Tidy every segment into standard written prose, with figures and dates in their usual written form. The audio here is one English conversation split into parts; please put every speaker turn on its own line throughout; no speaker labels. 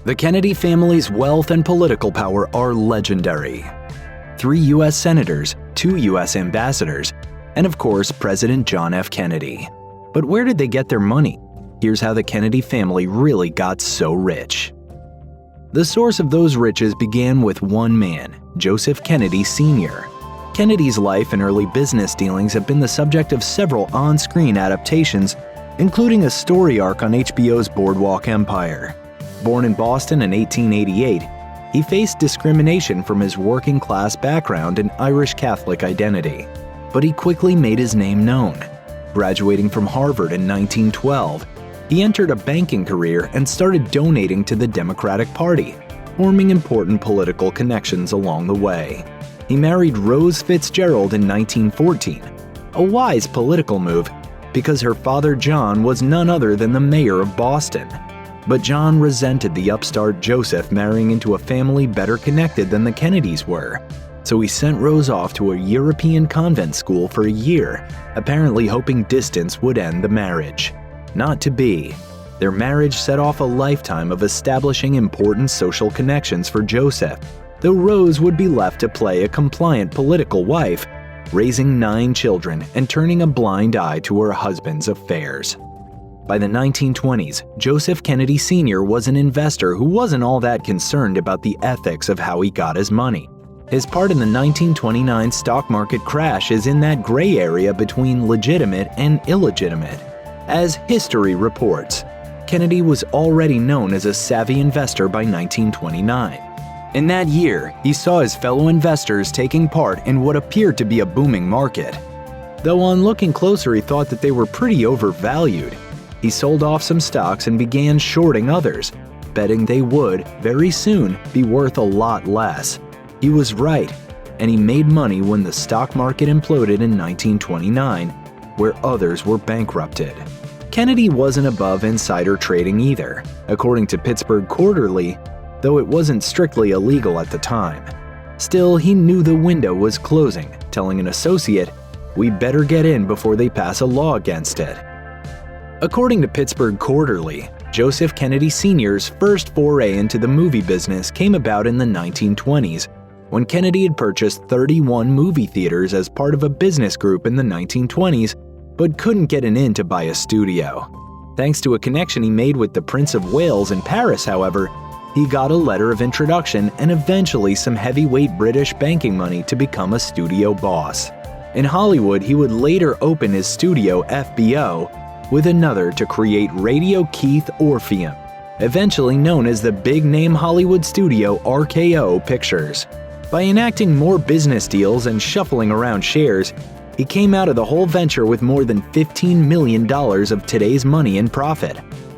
The Kennedy family's wealth and political power are legendary. 3 U.S. senators, 2 U.S. ambassadors, and of course, President John F. Kennedy. But where did they get their money? Here's how the Kennedy family really got so rich. The source of those riches began with one man, Joseph Kennedy Sr. Kennedy's life and early business dealings have been the subject of several on-screen adaptations, including a story arc on HBO's Boardwalk Empire. Born in Boston in 1888, he faced discrimination from his working-class background and Irish Catholic identity. But he quickly made his name known. Graduating from Harvard in 1912, he entered a banking career and started donating to the Democratic Party, forming important political connections along the way. He married Rose Fitzgerald in 1914, a wise political move because her father John was none other than the mayor of Boston. But John resented the upstart Joseph marrying into a family better connected than the Kennedys were. So he sent Rose off to a European convent school for a year, apparently hoping distance would end the marriage. Not to be. Their marriage set off a lifetime of establishing important social connections for Joseph, though Rose would be left to play a compliant political wife, raising 9 children and turning a blind eye to her husband's affairs. By the 1920s, Joseph Kennedy Sr. was an investor who wasn't all that concerned about the ethics of how he got his money. His part in the 1929 stock market crash is in that gray area between legitimate and illegitimate. As history reports, Kennedy was already known as a savvy investor by 1929. In that year, he saw his fellow investors taking part in what appeared to be a booming market. Though on looking closer, he thought that they were pretty overvalued. He sold off some stocks and began shorting others, betting they would, very soon, be worth a lot less. He was right, and he made money when the stock market imploded in 1929, where others were bankrupted. Kennedy wasn't above insider trading either, according to Pittsburgh Quarterly, though it wasn't strictly illegal at the time. Still, he knew the window was closing, telling an associate, "We better get in before they pass a law against it." According to Pittsburgh Quarterly, Joseph Kennedy Sr.'s first foray into the movie business came about in the 1920s, when Kennedy had purchased 31 movie theaters as part of a business group in the 1920s, but couldn't get an in to buy a studio. Thanks to a connection he made with the Prince of Wales in Paris, however, he got a letter of introduction and eventually some heavyweight British banking money to become a studio boss. In Hollywood, he would later open his studio FBO, with another to create Radio Keith Orpheum, eventually known as the big-name Hollywood studio RKO Pictures. By enacting more business deals and shuffling around shares, he came out of the whole venture with more than $15 million of today's money in profit,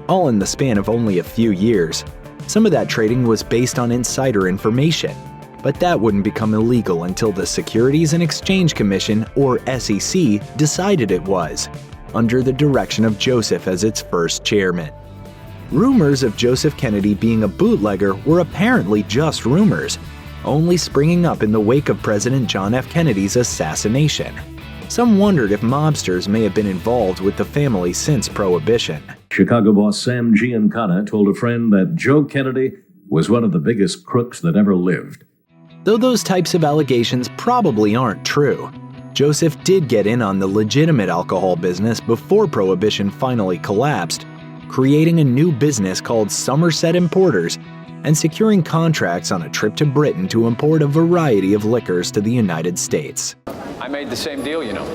all in the span of only a few years. Some of that trading was based on insider information, but that wouldn't become illegal until the Securities and Exchange Commission, or SEC, decided it was, under the direction of Joseph as its first chairman. Rumors of Joseph Kennedy being a bootlegger were apparently just rumors, only springing up in the wake of President John F. Kennedy's assassination. Some wondered if mobsters may have been involved with the family since Prohibition.
Chicago boss Sam Giancana told a friend that Joe Kennedy was one of the biggest crooks that ever lived.
Though those types of allegations probably aren't true, Joseph did get in on the legitimate alcohol business before Prohibition finally collapsed, creating a new business called Somerset Importers and securing contracts on a trip to Britain to import a variety of liquors to the United States.
I made the same deal, you know.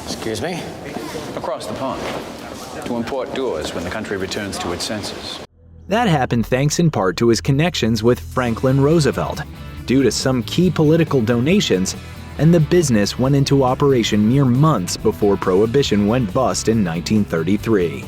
Excuse me?
Across the pond. To import doors when the country returns to its senses.
That happened thanks in part to his connections with Franklin Roosevelt, due to some key political donations, and the business went into operation mere months before Prohibition went bust in 1933.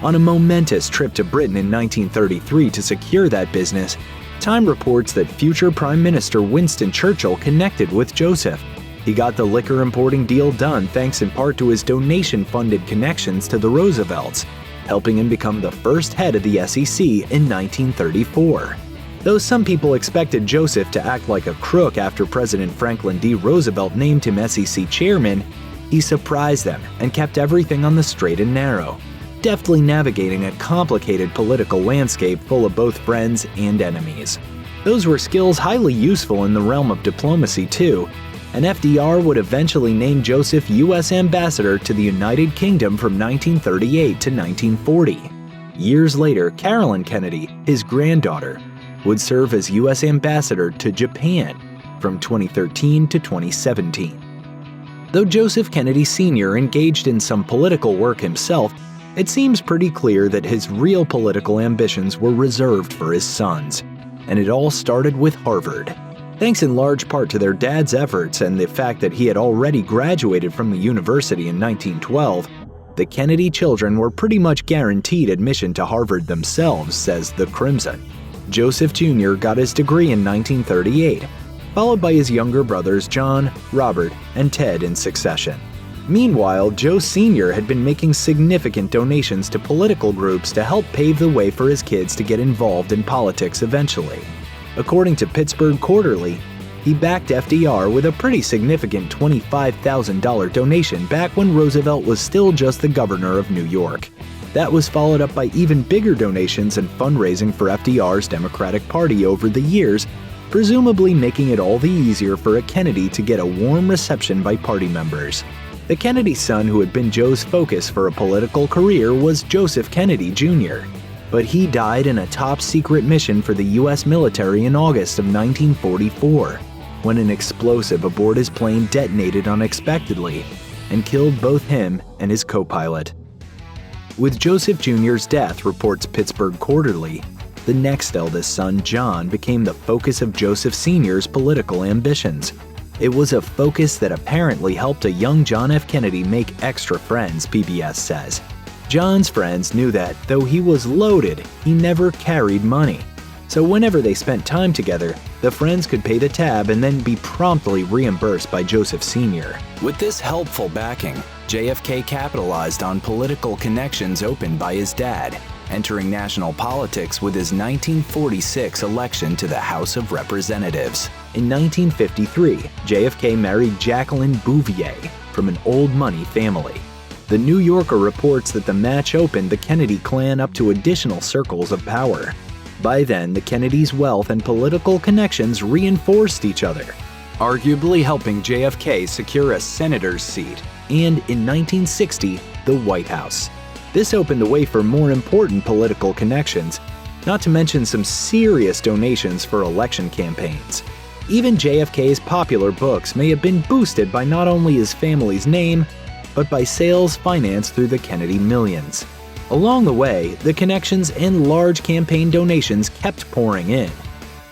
On a momentous trip to Britain in 1933 to secure that business, Time reports that future Prime Minister Winston Churchill connected with Joseph. He got the liquor importing deal done thanks in part to his donation-funded connections to the Roosevelts, helping him become the first head of the SEC in 1934. Though some people expected Joseph to act like a crook after President Franklin D. Roosevelt named him SEC chairman, he surprised them and kept everything on the straight and narrow. deftly navigating a complicated political landscape full of both friends and enemies. Those were skills highly useful in the realm of diplomacy too, and FDR would eventually name Joseph U.S. Ambassador to the United Kingdom from 1938 to 1940. Years later, Carolyn Kennedy, his granddaughter, would serve as U.S. Ambassador to Japan from 2013 to 2017. Though Joseph Kennedy Sr. engaged in some political work himself, it seems pretty clear that his real political ambitions were reserved for his sons, and it all started with Harvard. Thanks in large part to their dad's efforts and the fact that he had already graduated from the university in 1912, the Kennedy children were pretty much guaranteed admission to Harvard themselves, says The Crimson. Joseph Jr. got his degree in 1938, followed by his younger brothers John, Robert, and Ted in succession. Meanwhile, Joe Sr. had been making significant donations to political groups to help pave the way for his kids to get involved in politics eventually. According to Pittsburgh Quarterly, he backed FDR with a pretty significant $25,000 donation back when Roosevelt was still just the governor of New York. That was followed up by even bigger donations and fundraising for FDR's Democratic Party over the years, presumably making it all the easier for a Kennedy to get a warm reception by party members. The Kennedy son who had been Joe's focus for a political career was Joseph Kennedy Jr., but he died in a top-secret mission for the U.S. military in August of 1944, when an explosive aboard his plane detonated unexpectedly and killed both him and his co-pilot. With Joseph Jr.'s death, reports Pittsburgh Quarterly, the next eldest son, John, became the focus of Joseph Sr.'s political ambitions. It was a focus that apparently helped a young John F. Kennedy make extra friends, PBS says. John's friends knew that, though he was loaded, he never carried money. So whenever they spent time together, the friends could pay the tab and then be promptly reimbursed by Joseph Sr. With this helpful backing, JFK capitalized on political connections opened by his dad, entering national politics with his 1946 election to the House of Representatives. In 1953, JFK married Jacqueline Bouvier from an old money family. The New Yorker reports that the match opened the Kennedy clan up to additional circles of power. By then, the Kennedys' wealth and political connections reinforced each other, arguably helping JFK secure a senator's seat, and in 1960, the White House. This opened the way for more important political connections, not to mention some serious donations for election campaigns. Even JFK's popular books may have been boosted by not only his family's name, but by sales financed through the Kennedy Millions. Along the way, the connections and large campaign donations kept pouring in,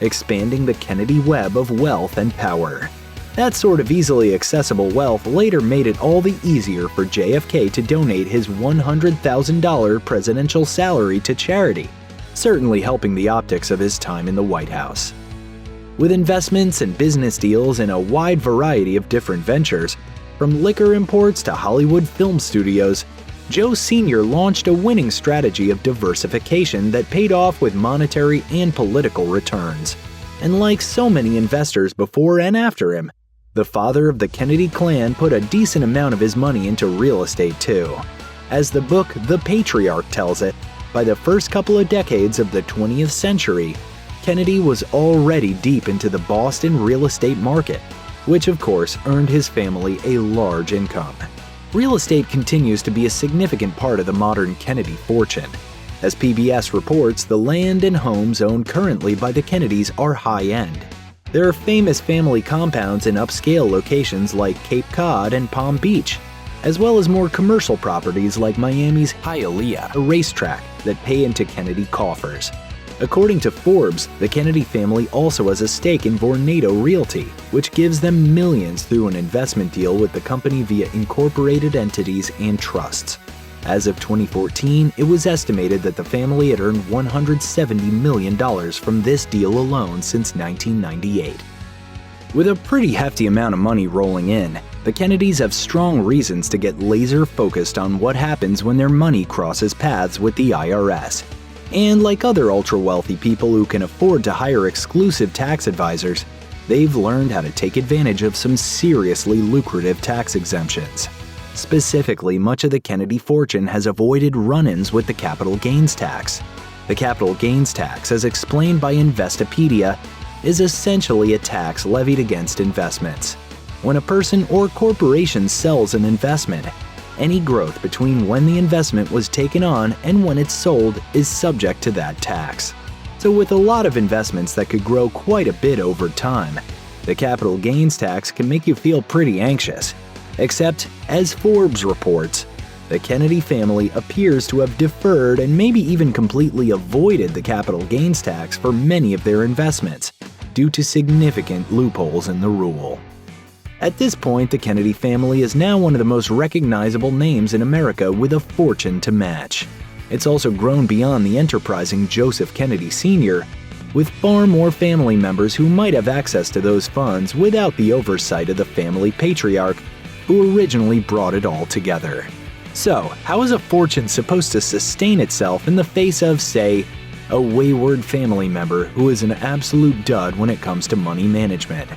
expanding the Kennedy web of wealth and power. That sort of easily accessible wealth later made it all the easier for JFK to donate his $100,000 presidential salary to charity, certainly helping the optics of his time in the White House. With investments and business deals in a wide variety of different ventures, from liquor imports to Hollywood film studios, Joe Sr. launched a winning strategy of diversification that paid off with monetary and political returns. And like so many investors before and after him, the father of the Kennedy clan put a decent amount of his money into real estate too. As the book The Patriarch tells it, by the first couple of decades of the 20th century, Kennedy was already deep into the Boston real estate market, which of course earned his family a large income. Real estate continues to be a significant part of the modern Kennedy fortune. As PBS reports, the land and homes owned currently by the Kennedys are high-end. There are famous family compounds in upscale locations like Cape Cod and Palm Beach, as well as more commercial properties like Miami's Hialeah, a racetrack that pay into Kennedy coffers. According to Forbes, the Kennedy family also has a stake in Vornado Realty, which gives them millions through an investment deal with the company via incorporated entities and trusts. As of 2014, it was estimated that the family had earned $170 million from this deal alone since 1998. With a pretty hefty amount of money rolling in, the Kennedys have strong reasons to get laser-focused on what happens when their money crosses paths with the IRS. And like other ultra-wealthy people who can afford to hire exclusive tax advisors, they've learned how to take advantage of some seriously lucrative tax exemptions. Specifically, much of the Kennedy fortune has avoided run-ins with the capital gains tax. The capital gains tax, as explained by Investopedia, is essentially a tax levied against investments. When a person or corporation sells an investment, any growth between when the investment was taken on and when it's sold is subject to that tax. So with a lot of investments that could grow quite a bit over time, the capital gains tax can make you feel pretty anxious. Except, as Forbes reports, the Kennedy family appears to have deferred and maybe even completely avoided the capital gains tax for many of their investments, due to significant loopholes in the rule. At this point, the Kennedy family is now one of the most recognizable names in America with a fortune to match. It's also grown beyond the enterprising Joseph Kennedy Sr., with far more family members who might have access to those funds without the oversight of the family patriarch who originally brought it all together. So, how is a fortune supposed to sustain itself in the face of, say, a wayward family member who is an absolute dud when it comes to money management?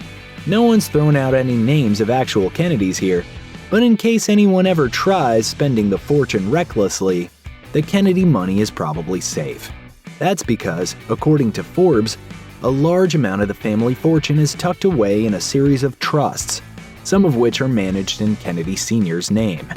No one's thrown out any names of actual Kennedys here, but in case anyone ever tries spending the fortune recklessly, the Kennedy money is probably safe. That's because, according to Forbes, a large amount of the family fortune is tucked away in a series of trusts, some of which are managed in Kennedy Sr.'s name.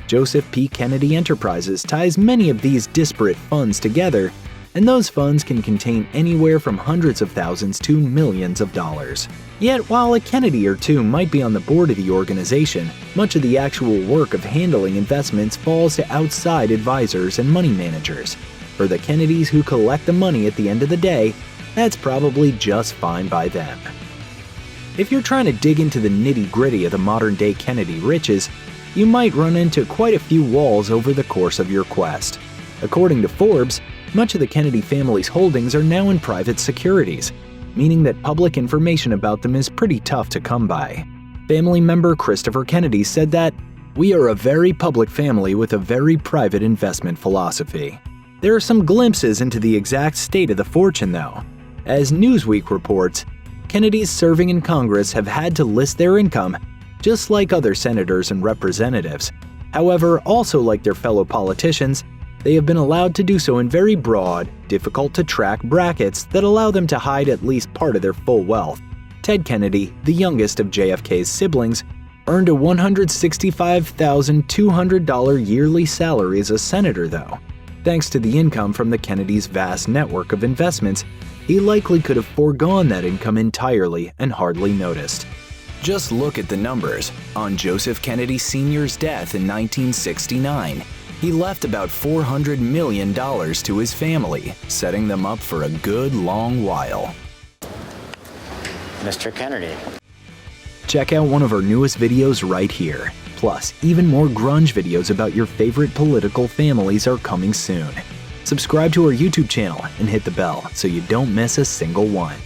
Joseph P. Kennedy Enterprises ties many of these disparate funds together, and those funds can contain anywhere from hundreds of thousands to millions of dollars. Yet, while a Kennedy or two might be on the board of the organization, much of the actual work of handling investments falls to outside advisors and money managers. For the Kennedys who collect the money at the end of the day, that's probably just fine by them. If you're trying to dig into the nitty-gritty of the modern-day Kennedy riches, you might run into quite a few walls over the course of your quest. According to Forbes, much of the Kennedy family's holdings are now in private securities, meaning that public information about them is pretty tough to come by. Family member Christopher Kennedy said that, "We are a very public family with a very private investment philosophy." There are some glimpses into the exact state of the fortune, though. As Newsweek reports, Kennedys serving in Congress have had to list their income, just like other senators and representatives. However, also like their fellow politicians, they have been allowed to do so in very broad, difficult-to-track brackets that allow them to hide at least part of their full wealth. Ted Kennedy, the youngest of JFK's siblings, earned a $165,200 yearly salary as a senator, though. Thanks to the income from the Kennedys' vast network of investments, he likely could have foregone that income entirely and hardly noticed. Just look at the numbers. On Joseph Kennedy Sr.'s death in 1969, he left about $400 million to his family, setting them up for a good long while.
Mr. Kennedy.
Check out one of our newest videos right here. Plus, even more grunge videos about your favorite political families are coming soon. Subscribe to our YouTube channel and hit the bell so you don't miss a single one.